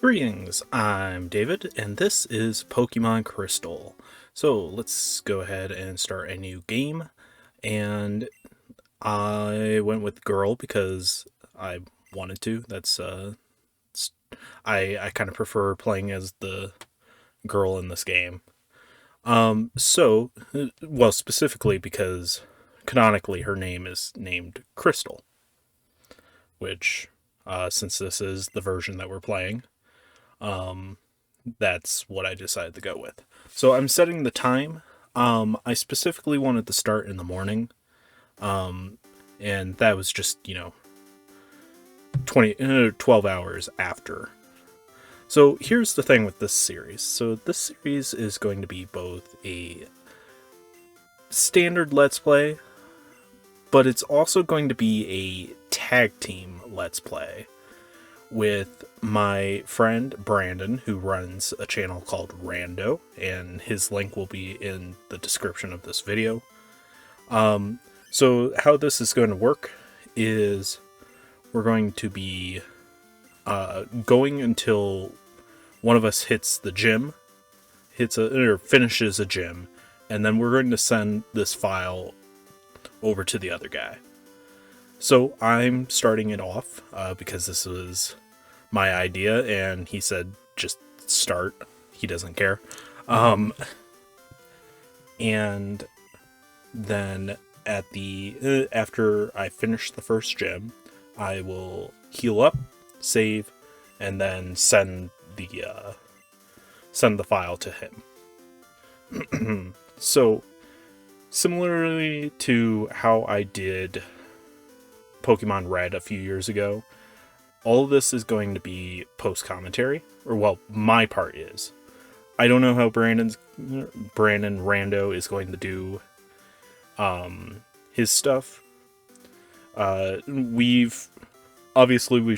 Greetings, I'm David, and this is Pokemon Crystal. So let's go ahead and start a new game, and I went with girl because I wanted to. I kind of prefer playing as the girl in this game. Well, specifically because canonically her name is named Crystal, which, since this is the version that we're playing, that's what I decided to go with. So I'm setting the time. I specifically wanted to start in the morning, and that was just 12 hours after. So here's the thing with this series. So this series is going to be both a standard Let's Play, but it's also going to be a tag team Let's Play with my friend Brandon, who runs a channel called Rando, and his link will be in the description of this video. So how this is going to work is we're going to be going until one of us hits the gym, or finishes a gym, and then we're going to send this file over to the other guy. So I'm starting it off because this was my idea, and he said just start. He doesn't care. And then after I finish the first gym, I will heal up, save, and then send the file to him. So similarly to how I did Pokemon Red a few years ago, all of this is going to be post-commentary, or well, my part is. I don't know how Brandon Rando is going to do his stuff. We've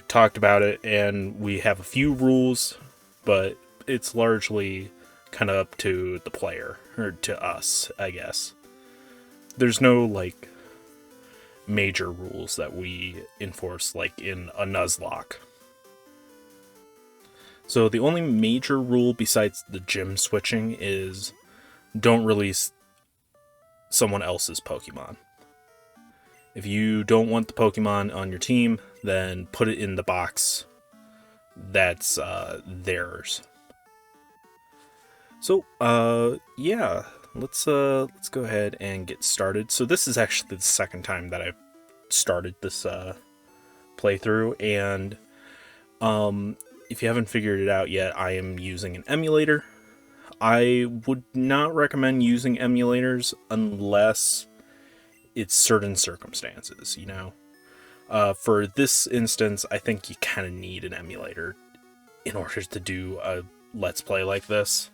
talked about it, and we have a few rules, but it's largely kind of up to the player, or to us, I guess. There's no, major rules that we enforce, like in a Nuzlocke. So the only major rule besides the gym switching is don't release someone else's Pokemon. If you don't want the Pokemon on your team, then put it in the box that's theirs. So, yeah, let's go ahead and get started. So this is actually the second time that I've started this playthrough, and if you haven't figured it out yet, I am using an emulator. I would not recommend using emulators unless it's certain circumstances, For this instance, I think you kind of need an emulator in order to do a Let's Play like this.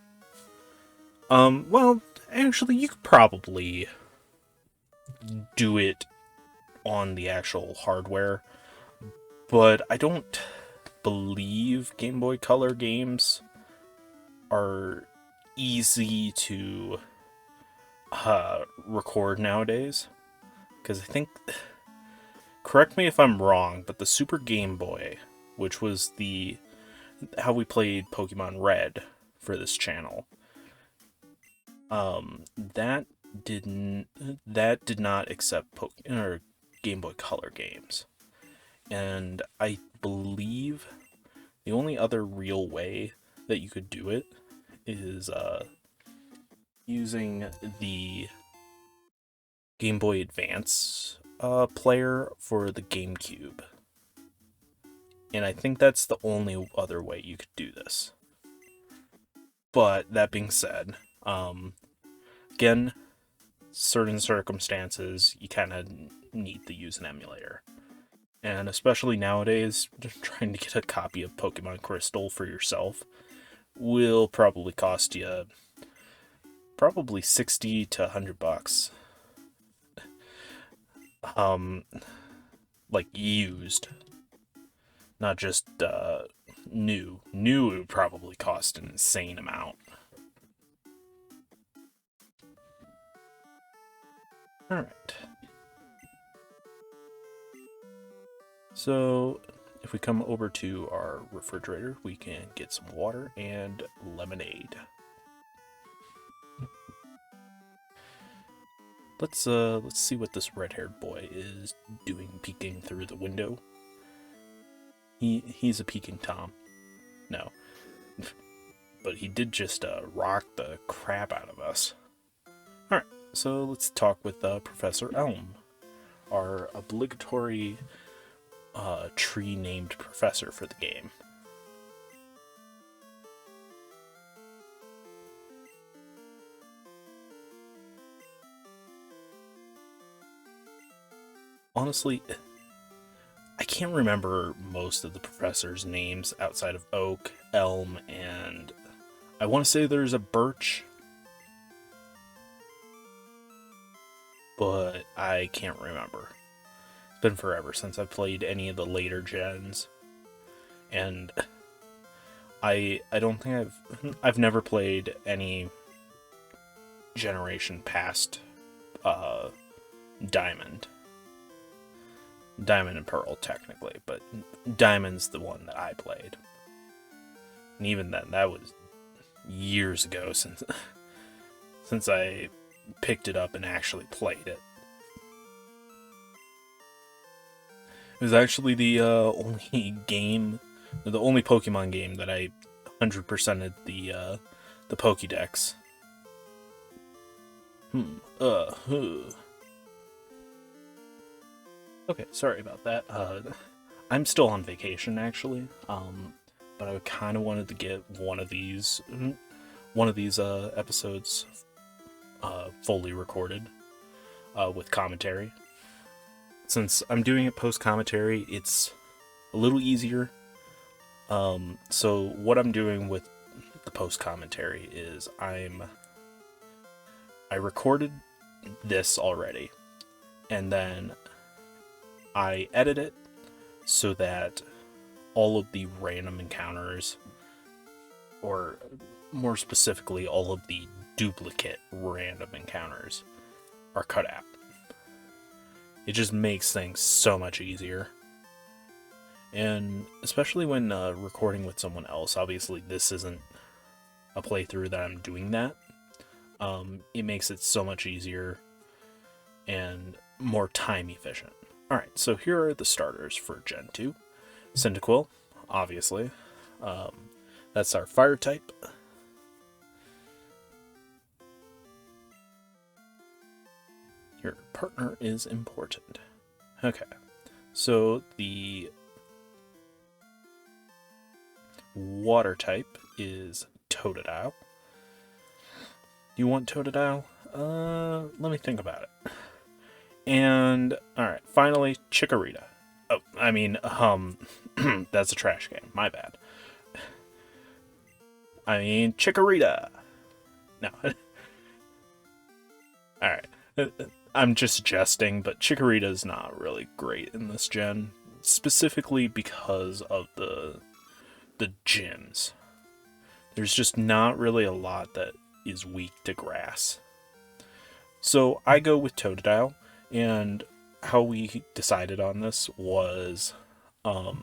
Well, actually, you could probably do it on the actual hardware, but I don't believe Game Boy Color games are easy to record nowadays, because I think, correct me if I'm wrong, but the Super Game Boy, which was how we played Pokemon Red for this channel, that did not accept Game Boy Color games. And I believe the only other real way that you could do it is using the Game Boy Advance player for the GameCube. And I think that's the only other way you could do this. But that being said, again, certain circumstances, you kind of need to use an emulator. And especially nowadays, just trying to get a copy of Pokemon Crystal for yourself will probably cost you probably $60 to $100. Like used. Not just new. New would probably cost an insane amount. Alright. So, if we come over to our refrigerator, we can get some water and lemonade. Let's see what this red-haired boy is doing peeking through the window. He's a peeking Tom. No. But he did just rock the crap out of us. Alright, so let's talk with Professor Elm, our obligatory tree-named professor for the game. Honestly, I can't remember most of the professors' names outside of Oak, Elm, and I want to say there's a Birch, but I can't remember. It's been forever since I've played any of the later gens, and I don't think I've never played any generation past Diamond. Diamond and Pearl, technically, but Diamond's the one that I played. And even then, that was years ago since I picked it up and actually played it. It was actually the only Pokemon game that I 100%ed the Pokédex. Okay, sorry about that. I'm still on vacation, actually. But I kind of wanted to get one of these episodes fully recorded with commentary. Since I'm doing it post-commentary, it's a little easier. So what I'm doing with the post-commentary is I recorded this already, and then I edit it so that all of the random encounters, or more specifically, all of the duplicate random encounters, are cut out. It just makes things so much easier. And especially when recording with someone else, obviously this isn't a playthrough that I'm doing that. It makes it so much easier and more time efficient. Alright, so here are the starters for Gen 2. Cyndaquil, obviously. That's our fire type. Your partner is important. Okay, so the water type is Totodile. Do you want Totodile? Let me think about it. And, alright, finally, Chikorita. Oh, I mean, that's a trash can. My bad. I mean, Chikorita. No. Alright. I'm just jesting, but Chikorita's not really great in this gen. Specifically because of the gyms. There's just not really a lot that is weak to grass. So I go with Totodile, and how we decided on this was I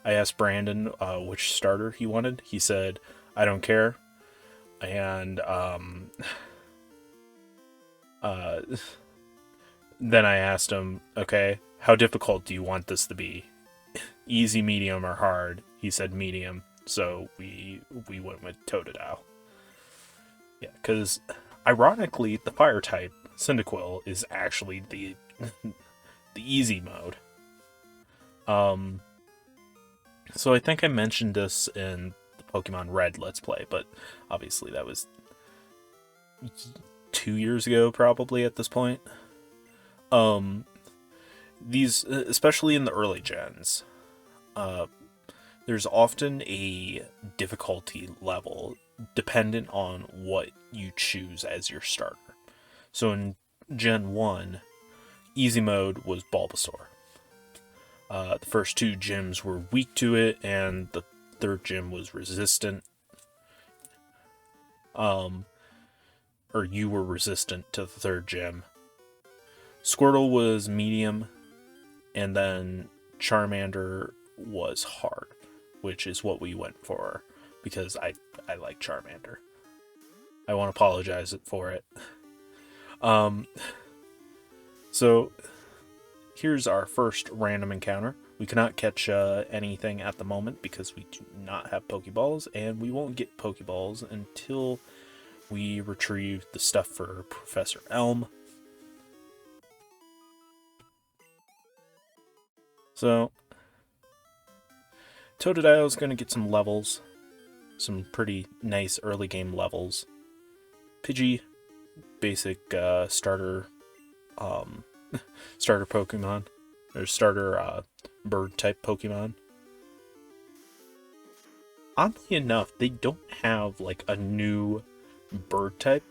asked Brandon which starter he wanted. He said, I don't care. And then I asked him, okay, how difficult do you want this to be? Easy, medium, or hard? He said medium, so we went with Totodile. Yeah, because ironically, the fire type, Cyndaquil, is actually the easy mode. So I think I mentioned this in the Pokemon Red Let's Play, but obviously that was 2 years ago, probably at this point. These, especially in the early gens, there's often a difficulty level dependent on what you choose as your starter. So in Gen 1, easy mode was Bulbasaur. The first 2 gyms were weak to it, and the 3rd gym was resistant. Or you were resistant to the 3rd gym. Squirtle was medium, and then Charmander was hard, which is what we went for because I like Charmander. I won't apologize for it. So here's our first random encounter. We cannot catch anything at the moment because we do not have Pokeballs, and we won't get Pokeballs until we retrieve the stuff for Professor Elm. So Totodile is going to get some levels, some pretty nice early game levels. Pidgey, basic starter starter Pokemon, or starter bird type Pokemon. Oddly enough, they don't have like a new bird type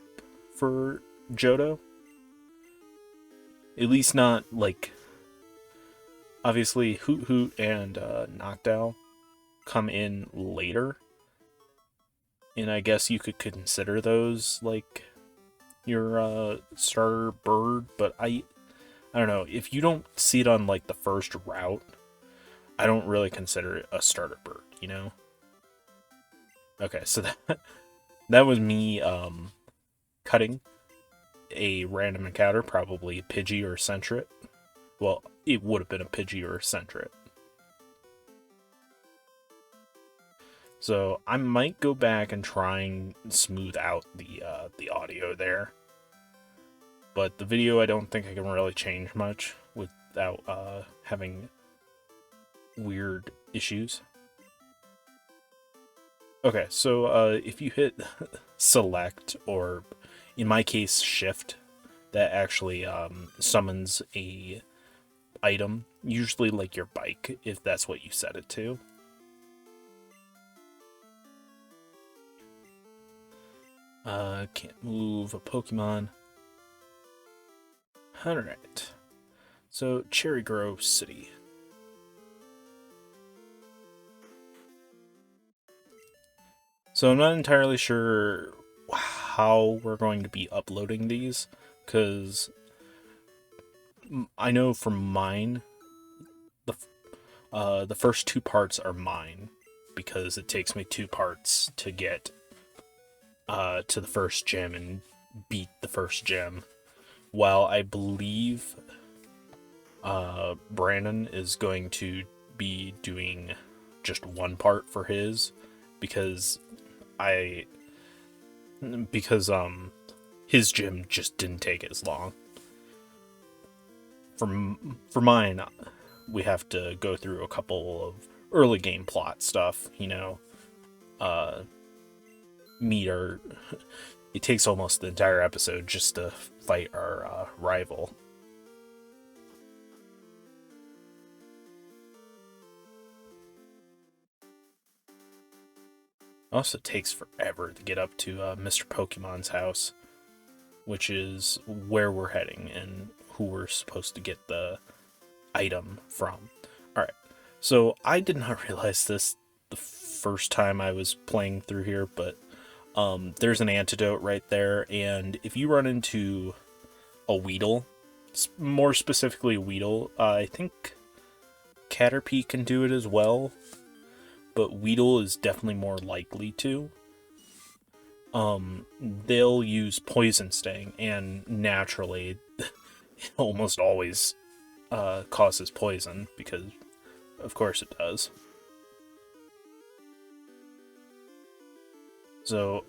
for Johto. At least not like, obviously Hoot Hoot and Noctowl come in later, and I guess you could consider those like your starter bird, but I don't know, if you don't see it on like the first route, I don't really consider it a starter bird, you know? Okay, so that was me cutting a random encounter, probably Pidgey or Sentret. Well, it would have been a Pidgey or a Sentret. So I might go back and try and smooth out the audio there. But the video, I don't think I can really change much without having weird issues. Okay, so if you hit select, or in my case shift, that actually summons a item, usually like your bike, if that's what you set it to. Can't move a Pokemon. Alright, so Cherry Grove City. So I'm not entirely sure how we're going to be uploading these, because I know from mine, the first 2 parts are mine, because it takes me 2 parts to get to the first gym and beat the first gym. While I believe Brandon is going to be doing just 1 part for his, because his gym just didn't take as long. For mine, we have to go through a couple of early game plot stuff, you know, it takes almost the entire episode just to fight our rival. Also takes forever to get up to Mr. Pokemon's house, which is where we're heading and who we're supposed to get the item from. Alright, so I did not realize this the first time I was playing through here, but there's an antidote right there, and if you run into a Weedle, more specifically Weedle, I think Caterpie can do it as well, but Weedle is definitely more likely to. They'll use Poison Sting, and naturally, it almost always causes poison, because of course it does. So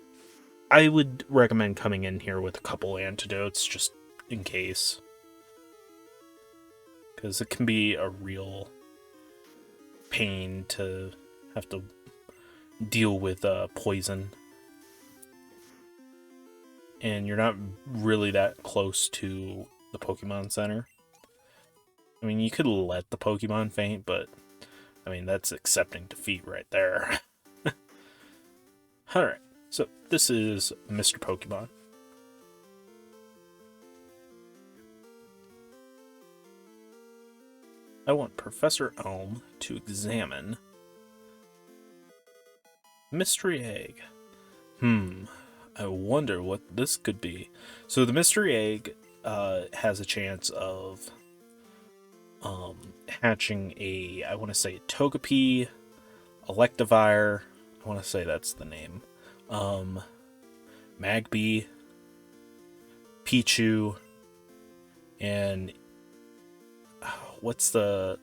I would recommend coming in here with a couple antidotes, just in case, because it can be a real pain to have to deal with poison, and you're not really that close to the Pokemon Center. I mean, you could let the Pokemon faint, but I mean, that's accepting defeat right there. Alright, so this is Mr. Pokemon. I want Professor Elm to examine Mystery Egg. I wonder what this could be. So the Mystery Egg has a chance of hatching I want to say Togepi, Electivire, I want to say that's the name, Magby, Pichu, and what's the...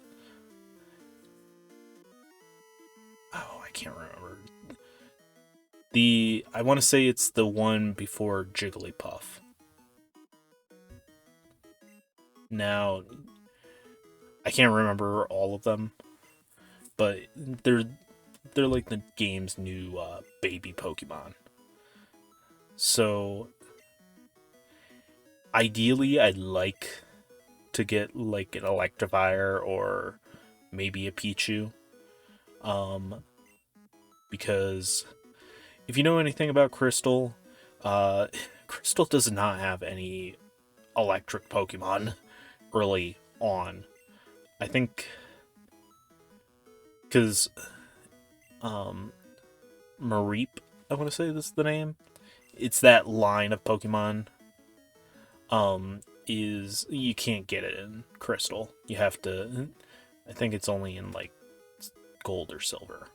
Oh, I can't remember. I want to say it's the one before Jigglypuff. Now, I can't remember all of them, but they're like the game's new baby Pokemon. So, ideally, I'd like to get like an Electivire or maybe a Pichu. Because if you know anything about Crystal, Crystal does not have any electric Pokemon early on. I think because Mareep, I want to say this is the name. It's that line of Pokemon. Is you can't get it in Crystal. You have to. I think it's only in like Gold or Silver.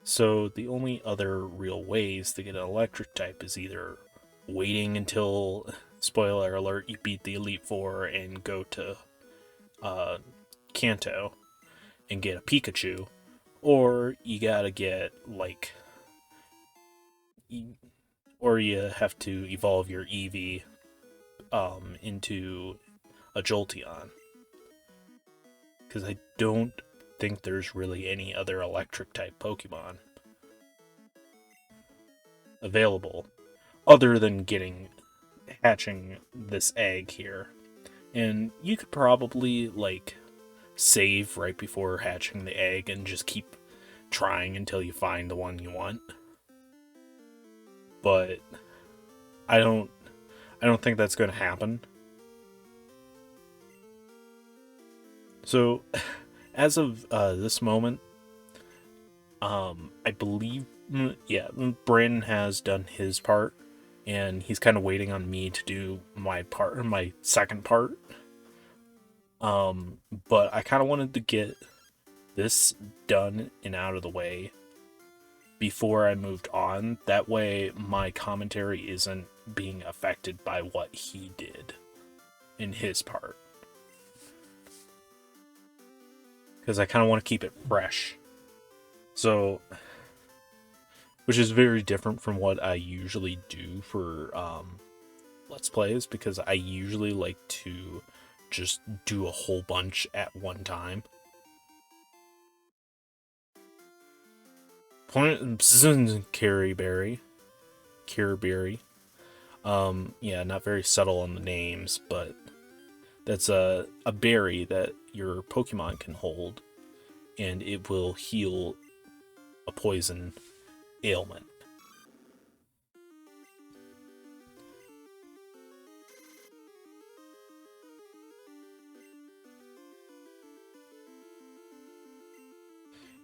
So the only other real ways to get an electric type is either waiting until, spoiler alert, you beat the Elite Four and go to Kanto and get a Pikachu, or you gotta get like, or you have to evolve your Eevee into a Jolteon, because I don't think there's really any other electric type Pokemon available other than hatching this egg here. And you could probably like save right before hatching the egg and just keep trying until you find the one you want. But I don't think that's going to happen. So as of this moment, I believe, Brandon has done his part, and he's kind of waiting on me to do my part, my second part. But I kind of wanted to get this done and out of the way before I moved on. That way, my commentary isn't being affected by what he did in his part. Because I kind of want to keep it fresh. So, which is very different from what I usually do for Let's Plays, because I usually like to just do a whole bunch at one time. Carryberry. Yeah, not very subtle on the names, but that's a berry that your Pokemon can hold, and it will heal a poison ailment.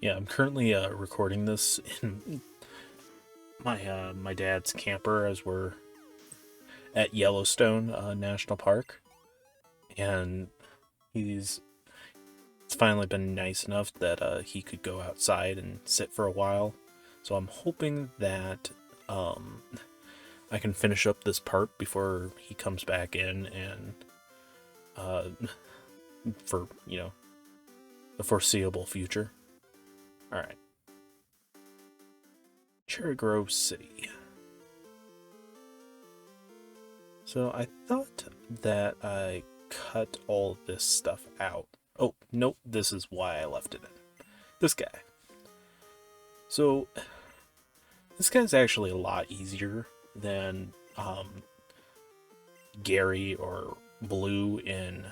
Yeah, I'm currently recording this in my dad's camper as we're at Yellowstone National Park, and it's finally been nice enough that he could go outside and sit for a while. So I'm hoping that I can finish up this part before he comes back in, and for the foreseeable future. All right. Cherry Grove City. So I thought that I cut all this stuff out. Oh, nope, this is why I left it in. This guy. So, this guy's actually a lot easier than Gary or Blue in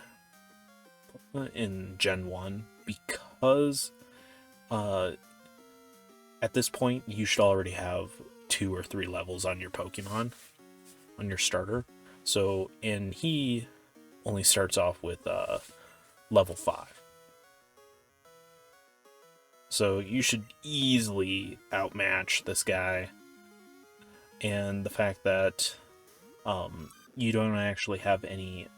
Gen 1, because at this point you should already have 2 or 3 levels on your Pokemon, on your starter. So, and he only starts off with level 5. So you should easily outmatch this guy. And the fact that You don't actually have any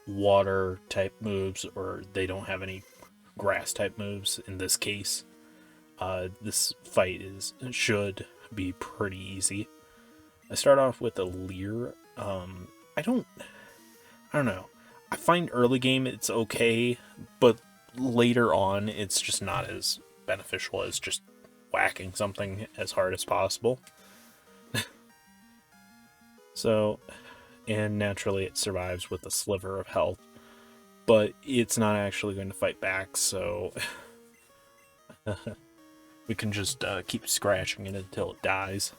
water type moves, or they don't have any grass type moves in this case. This fight should be pretty easy. I start off with a Leer. I don't know. I find early game it's okay, but later on it's just not as beneficial as just whacking something as hard as possible. So, and naturally it survives with a sliver of health, but it's not actually going to fight back, so we can just keep scratching it until it dies.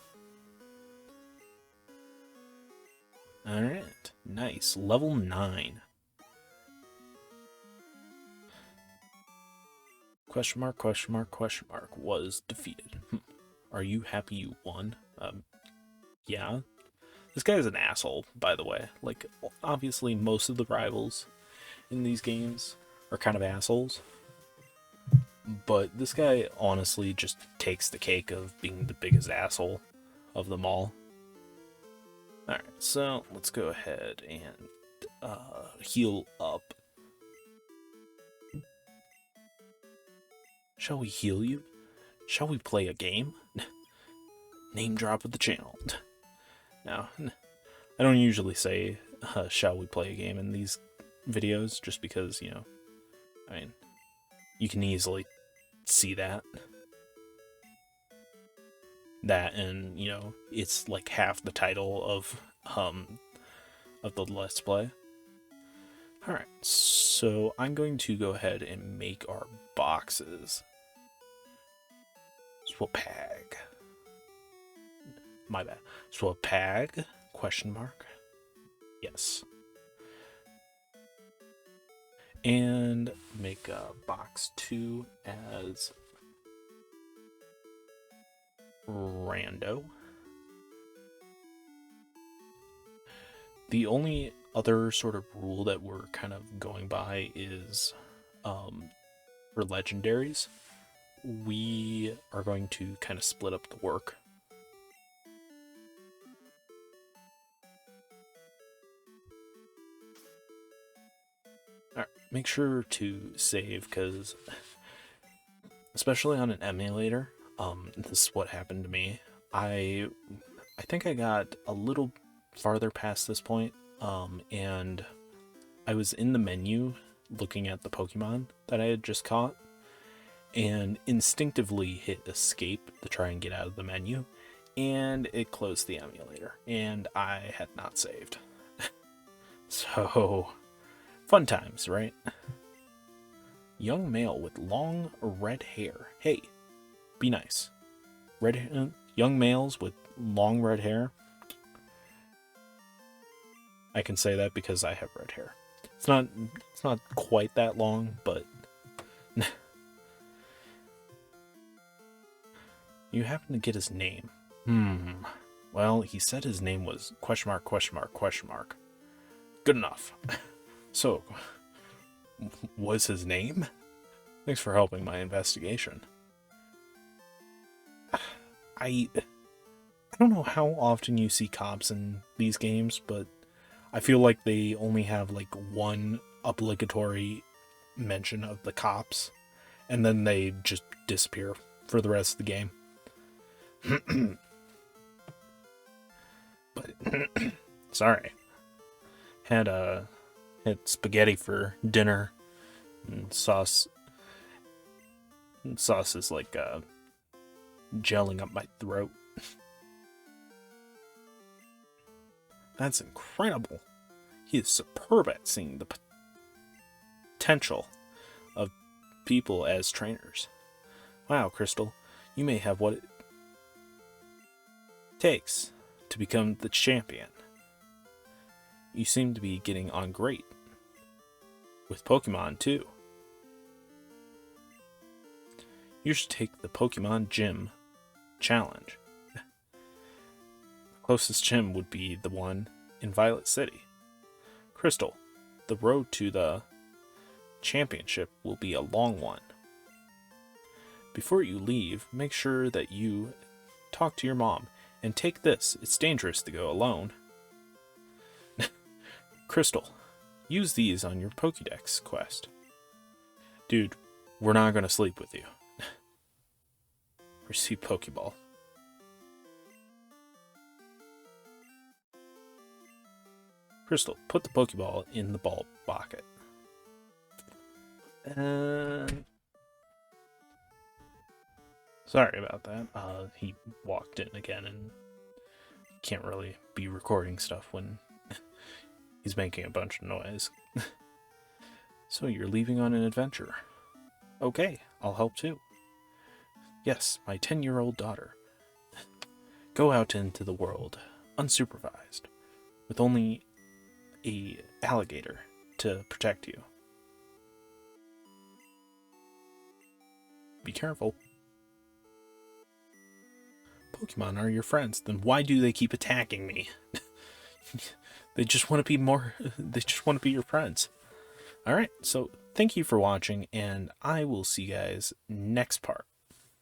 Alright, nice. Level 9. Question mark, question mark, question mark. Was defeated. Are you happy you won? Yeah. This guy is an asshole, by the way. Like, obviously most of the rivals in these games are kind of assholes. But this guy honestly just takes the cake of being the biggest asshole of them all. Alright, so let's go ahead and heal up. Shall we heal you? Shall we play a game? Name drop of the channel. Now, I don't usually say, shall we play a game in these videos, just because, you know, I mean, you can easily see that. And, you know, it's like half the title of the Let's Play. Alright, so I'm going to go ahead and make our boxes. Swapag. My bad. Swapag? Question mark. Yes. And make box 2 as Rando. The only other sort of rule that we're kind of going by is for legendaries, we are going to kind of split up the work. Alright, make sure to save, because especially on an emulator, this is what happened to me. I think I got a little farther past this point, and I was in the menu looking at the Pokemon that I had just caught, and instinctively hit escape to try and get out of the menu, and it closed the emulator, and I had not saved. So, fun times, right? Young male with long red hair. Hey, be nice. Young males with long red hair. I can say that because I have red hair. It's not quite that long, but you happen to get his name. Well, he said his name was question mark, question mark, question mark. Good enough. So, what's his name? Thanks for helping my investigation. I don't know how often you see cops in these games, but I feel like they only have like one obligatory mention of the cops, and then they just disappear for the rest of the game. But sorry, had spaghetti for dinner, and sauce is like gelling up my throat. That's incredible. He is superb at seeing the potential of people as trainers. Wow, Crystal, you may have what it takes to become the champion. You seem to be getting on great. With Pokemon, too. You should take the Pokemon Gym Challenge. The closest gym would be the one in Violet City. Crystal, the road to the championship will be a long one. Before you leave, make sure that you talk to your mom, and take this. It's dangerous to go alone. Crystal, use these on your Pokédex quest. Dude, we're not gonna sleep with you. Receive Pokeball. Crystal, put the Pokeball in the ball bucket. Sorry about that. He walked in again and can't really be recording stuff when he's making a bunch of noise. So you're leaving on an adventure. Okay, I'll help too. Yes, my 10-year-old daughter. Go out into the world, unsupervised, with only a alligator to protect you. Be careful. Pokemon are your friends, then why do they keep attacking me? They just want to be they just want to be your friends. Alright, so thank you for watching, and I will see you guys next part.